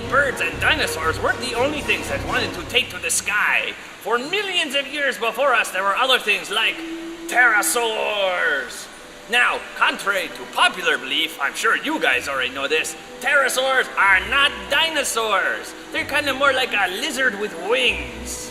birds and dinosaurs weren't the only things that wanted to take to the sky. For millions of years before us, there were other things like pterosaurs. Now, contrary to popular belief, I'm sure you guys already know this, pterosaurs are not dinosaurs. They're kind of more like a lizard with wings.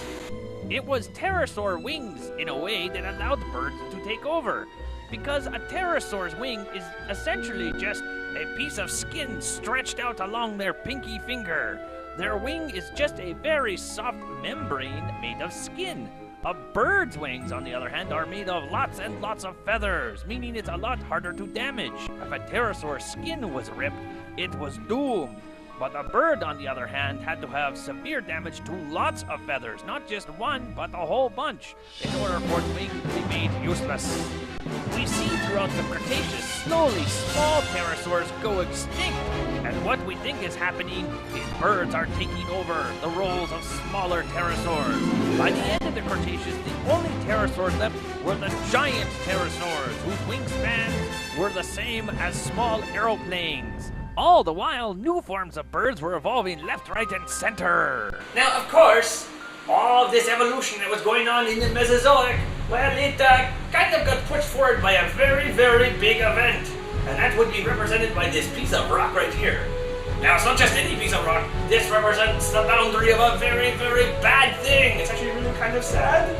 It was pterosaur wings, in a way, that allowed birds to take over. Because a pterosaur's wing is essentially just a piece of skin stretched out along their pinky finger. Their wing is just a very soft membrane made of skin. A bird's wings, on the other hand, are made of lots and lots of feathers, meaning it's a lot harder to damage. If a pterosaur's skin was ripped, it was doomed. But a bird, on the other hand, had to have severe damage to lots of feathers, not just one, but a whole bunch, in order for its wing to be made useless. We see throughout the Cretaceous slowly small pterosaurs go extinct, and what we think is happening is birds are taking over the roles of smaller pterosaurs. By the end of the Cretaceous, the only pterosaurs left were the giant pterosaurs, whose wingspans were the same as small aeroplanes. All the while, new forms of birds were evolving left, right, and center. Now, of course, all of this evolution that was going on in the Mesozoic, well, it kind of got pushed forward by a very, very big event. And that would be represented by this piece of rock right here. Now, it's not just any piece of rock. This represents the boundary of a very, very bad thing. It's actually really kind of sad.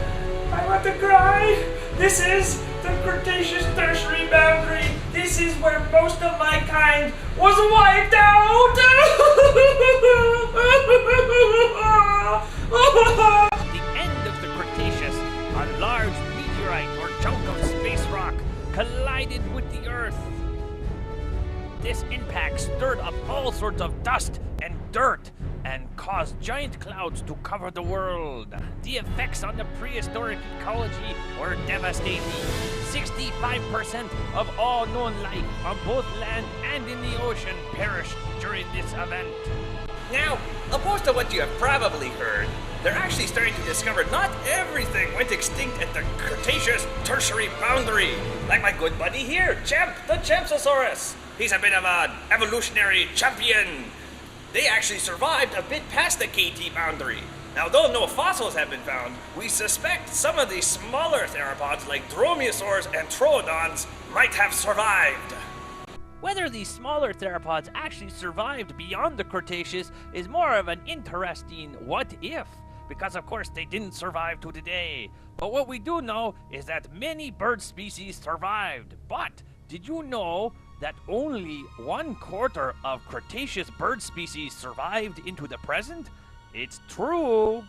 I want to cry. This is the Cretaceous Tertiary boundary. This is where most of my kind was wiped out. The end of the Cretaceous, a large meteorite or chunk of space rock collided with the Earth. This impact stirred up all sorts of dust and dirt and caused giant clouds to cover the world. The effects on the prehistoric ecology were devastating. 65% of all known life on both land and in the ocean perished during this event. Now, opposed to what you have probably heard, they're actually starting to discover not everything went extinct at the Cretaceous Tertiary boundary. Like my good buddy here, Champ, the Champsosaurus. He's a bit of an evolutionary champion. They actually survived a bit past the KT boundary. Now, though no fossils have been found, we suspect some of these smaller theropods like dromaeosaurs and troodons might have survived. Whether these smaller theropods actually survived beyond the Cretaceous is more of an interesting what if, because of course they didn't survive to today. But what we do know is that many bird species survived. But did you know that only 1/4 of Cretaceous bird species survived into the present? It's true.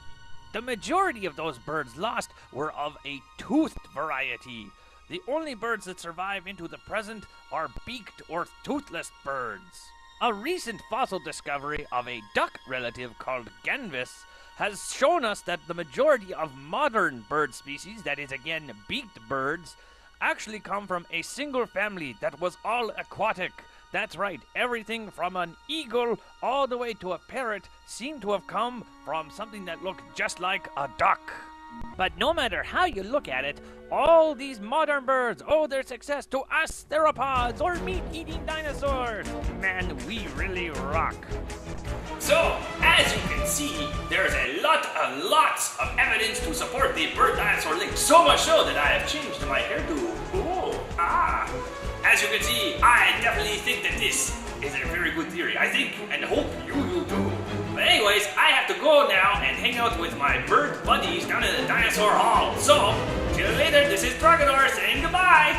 The majority of those birds lost were of a toothed variety. The only birds that survive into the present are beaked or toothless birds. A recent fossil discovery of a duck relative called Ganvis has shown us that the majority of modern bird species, that is again beaked birds, actually come from a single family that was all aquatic. That's right, everything from an eagle all the way to a parrot seemed to have come from something that looked just like a duck. But no matter how you look at it, all these modern birds owe their success to us theropods, or meat-eating dinosaurs. Man, we really rock. So, as you can see, there's lots of evidence to support the bird-dinosaur link, so much so that I have changed my hairdo. As you can see, I definitely think that this is a very good theory. I think and hope you will too. But anyways, I have to go now and hang out with my bird buddies down in the dinosaur hall. So, till later, this is Traumador saying goodbye.